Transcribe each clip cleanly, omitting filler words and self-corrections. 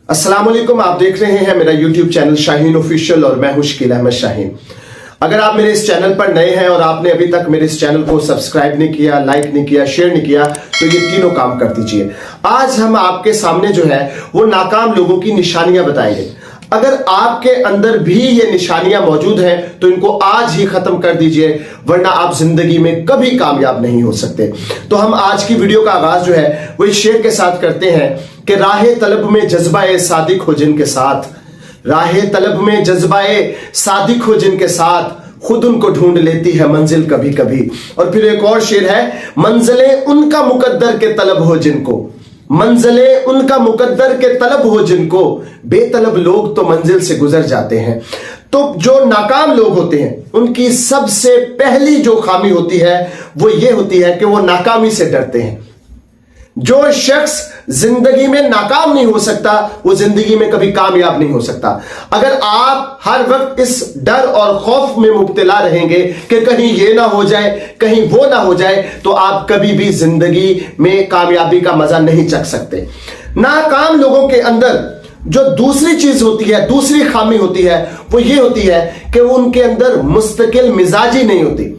अस्सलाम वालेकुम, आप देख रहे हैं मेरा YouTube चैनल शाहीन ऑफिशियल और मैं हूं शकील अहमद शाहीन। अगर आप मेरे इस चैनल पर नए हैं और आपने अभी तक मेरे इस चैनल को सब्सक्राइब नहीं किया, लाइक नहीं किया, शेयर नहीं किया, तो ये तीनों काम कर दीजिए। आज हम आपके सामने जो है वो नाकाम लोगों की निशानियां बताएंगे। अगर आपके अंदर भी ये निशानियां मौजूद हैं तो इनको आज ही खत्म कर दीजिए, वरना आप जिंदगी में कभी कामयाब नहीं हो सकते। तो हम आज की वीडियो का आगाज जो है वो इस शेर के साथ करते हैं कि राहे तलब में जज्बाए सादिक हो जिनके साथ, राहे तलब में जज्बाए सादिक हो जिनके साथ, खुद उनको ढूंढ लेती है मंजिल कभी कभी। और फिर एक और शेर है, मंजिले उनका मुकद्दर के तलब हो जिनको, मंजिले उनका मुकद्दर के तलब हो जिनको, बेतलब लोग तो मंजिल से गुजर जाते हैं। तो जो नाकाम लोग होते हैं उनकी सबसे पहली जो खामी होती है वो ये होती है कि वो नाकामी से डरते हैं। जो शख्स जिंदगी में नाकाम नहीं हो सकता वो जिंदगी में कभी कामयाब नहीं हो सकता। अगर आप हर वक्त इस डर और खौफ में मुब्तला रहेंगे कि कहीं ये ना हो जाए, कहीं वो ना हो जाए, तो आप कभी भी जिंदगी में कामयाबी का मजा नहीं चख सकते। नाकाम लोगों के अंदर जो दूसरी चीज होती है, दूसरी खामी होती है, वो ये होती है कि उनके अंदर मुस्तकिल मिजाजी नहीं होती।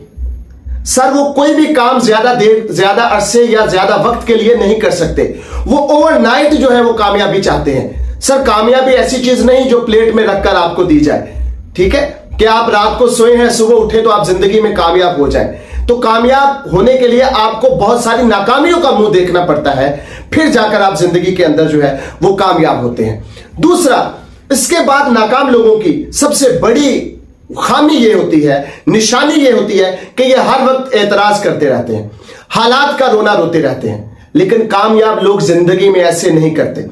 सर वो कोई भी काम ज्यादा देर, ज्यादा अरसे या ज्यादा वक्त के लिए नहीं कर सकते। वो ओवरनाइट जो है वो कामयाबी चाहते हैं। सर कामयाबी ऐसी चीज नहीं जो प्लेट में रखकर आपको दी जाए, ठीक है, कि आप रात को सोए हैं सुबह उठे तो आप जिंदगी में कामयाब हो जाए। तो कामयाब होने के लिए आपको बहुत सारी नाकामियों का मुंह देखना पड़ता है, फिर जाकर आप जिंदगी के अंदर जो है वो कामयाब होते हैं। दूसरा, इसके बाद नाकाम लोगों की सबसे बड़ी खामी ये होती है, निशानी ये होती है कि ये हर वक्त एतराज करते रहते हैं, हालात का रोना रोते रहते हैं। लेकिन कामयाब लोग जिंदगी में ऐसे नहीं करते।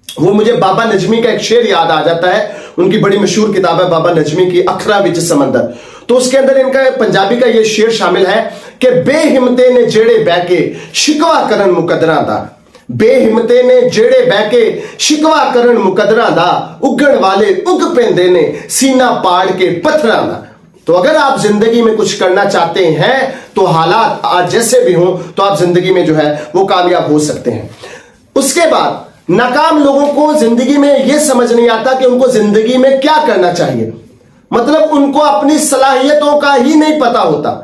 वो मुझे बाबा नजमी का एक शेर याद आ जाता है। उनकी बड़ी मशहूर किताब है बाबा नजमी की अखरा विच समंदर। तो उसके अंदर इनका पंजाबी का ये शेर शामिल है कि बेहिम्मते ने जेड़े बहके शिकवा करन मुकदरा दा, बेहिम्मते ने जेड़े बहके शिकवा करन मुकदरा दा, उगण वाले उग पेंदे ने सीना पाड़ के पत्थरां दा। तो अगर आप जिंदगी में कुछ करना चाहते हैं तो हालात आज जैसे भी हों तो आप जिंदगी में जो है वो कामयाब हो सकते हैं। उसके बाद नाकाम लोगों को जिंदगी में यह समझ नहीं आता कि उनको जिंदगी में क्या करना चाहिए, मतलब उनको अपनी सलाहियतों का ही नहीं पता होता।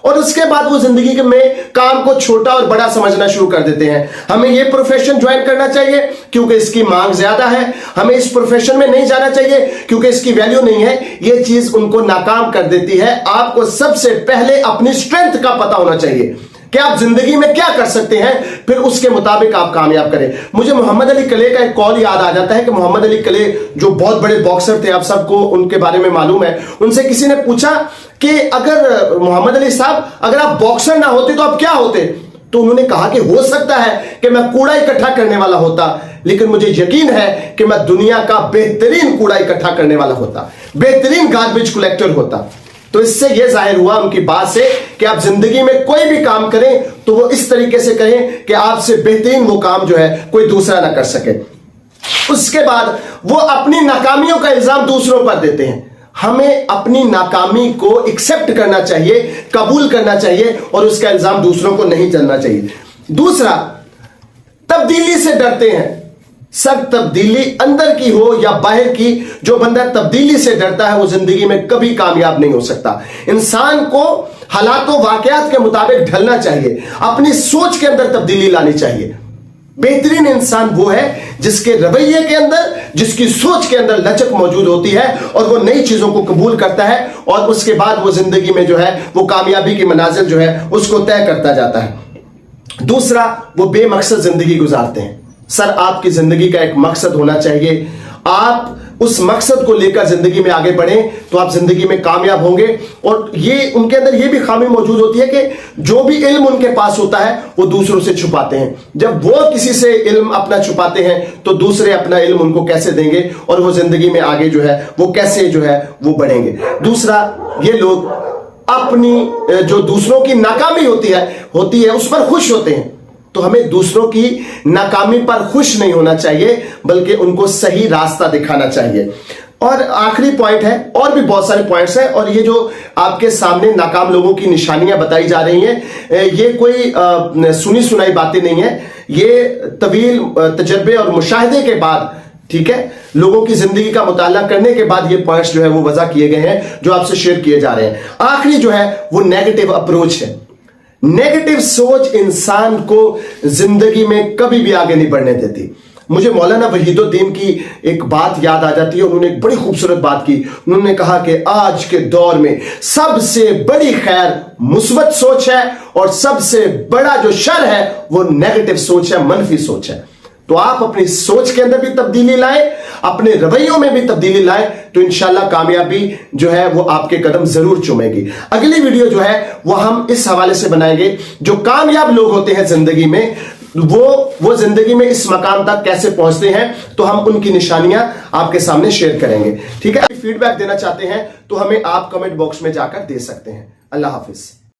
और उसके बाद वो जिंदगी में काम को छोटा और बड़ा समझना शुरू कर देते हैं। हमें ये प्रोफेशन ज्वाइन करना चाहिए क्योंकि इसकी मांग ज्यादा है, हमें इस प्रोफेशन में नहीं जाना चाहिए क्योंकि इसकी वैल्यू नहीं है। ये चीज उनको नाकाम कर देती है। आपको सबसे पहले अपनी स्ट्रेंथ का पता होना चाहिए कि आप जिंदगी में क्या कर सकते हैं, फिर उसके मुताबिक आप कामयाब करें। मुझे मोहम्मद अली कले का एक कॉल याद आ जाता है कि मोहम्मद अली कले जो बहुत बड़े बॉक्सर थे, आप सबको उनके बारे में मालूम है। उनसे किसी ने पूछा कि अगर मोहम्मद अली साहब अगर आप बॉक्सर ना होते तो आप क्या होते? तो उन्होंने कहा कि हो सकता है कि मैं कूड़ा इकट्ठा करने वाला होता, लेकिन मुझे यकीन है कि मैं दुनिया का बेहतरीन कूड़ा इकट्ठा करने वाला होता, बेहतरीन गार्बेज कलेक्टर होता। तो इससे यह जाहिर हुआ उनकी बात से कि आप जिंदगी में कोई भी काम करें तो वो इस तरीके से करें कि आपसे बेहतरीन वो काम जो है कोई दूसरा ना कर सके। उसके बाद वो अपनी नाकामियों का इल्जाम दूसरों पर देते हैं। हमें अपनी नाकामी को एक्सेप्ट करना चाहिए, कबूल करना चाहिए और उसका इल्जाम दूसरों को नहीं चलना चाहिए। दूसरा, तब्दीली से डरते हैं। सब तब्दीली अंदर की हो या बाहर की, जो बंदा तब्दीली से डरता है वो जिंदगी में कभी कामयाब नहीं हो सकता। इंसान को हालातों वाकयात के मुताबिक ढलना चाहिए, अपनी सोच के अंदर तब्दीली लानी चाहिए। बेहतरीन इंसान वो है जिसके रवैये के अंदर, जिसकी सोच के अंदर लचक मौजूद होती है और वो नई चीजों को कबूल करता है और उसके बाद वो जिंदगी में जो है वो कामयाबी की मनाजिल जो है उसको तय करता जाता है। दूसरा, वो बेमकसद जिंदगी गुजारते हैं। सर आपकी जिंदगी का एक मकसद होना चाहिए, आप उस मकसद को लेकर जिंदगी में आगे बढ़ें तो आप जिंदगी में कामयाब होंगे। और ये उनके अंदर ये भी खामी मौजूद होती है कि जो भी इल्म उनके पास होता है वो दूसरों से छुपाते हैं। जब वो किसी से इल्म अपना छुपाते हैं तो दूसरे अपना इल्म उनको कैसे देंगे और वो जिंदगी में आगे जो है वो कैसे जो है वो बढ़ेंगे। दूसरा, ये लोग अपनी जो दूसरों की नाकामी होती है उस पर खुश होते हैं। तो हमें दूसरों की नाकामी पर खुश नहीं होना चाहिए बल्कि उनको सही रास्ता दिखाना चाहिए। और आखिरी पॉइंट है, और भी बहुत सारे पॉइंट्स हैं, और ये जो आपके सामने नाकाम लोगों की निशानियां बताई जा रही हैं ये कोई सुनी सुनाई बातें नहीं है। ये तवील तजर्बे और मुशाहिदे के बाद ठीक है, लोगों की जिंदगी का मुताला करने के बाद ये पॉइंट्स जो है वो वजह किए गए हैं जो आपसे शेयर किए जा रहे हैं। आखिरी जो है वो नेगेटिव अप्रोच है। नेगेटिव सोच इंसान को जिंदगी में कभी भी आगे नहीं बढ़ने देती। मुझे मौलाना वहीदुद्दीन की एक बात याद आ जाती है। उन्होंने एक बड़ी खूबसूरत बात की। उन्होंने कहा कि आज के दौर में सबसे बड़ी खैर मुस्बत सोच है और सबसे बड़ा जो शर है वो नेगेटिव सोच है, मनफी सोच है। तो आप अपनी सोच के अंदर भी तब्दीली लाएं, अपने रवैयों में भी तब्दीली लाएं, तो इंशाल्लाह कामयाबी जो है वो आपके कदम जरूर चूमेगी। अगली वीडियो जो है वो हम इस हवाले से बनाएंगे, जो कामयाब लोग होते हैं जिंदगी में वो जिंदगी में इस मकाम तक कैसे पहुंचते हैं, तो हम उनकी निशानियां आपके सामने शेयर करेंगे। ठीक है, फीडबैक देना चाहते हैं तो हमें आप कमेंट बॉक्स में जाकर दे सकते हैं। अल्लाह हाफिज।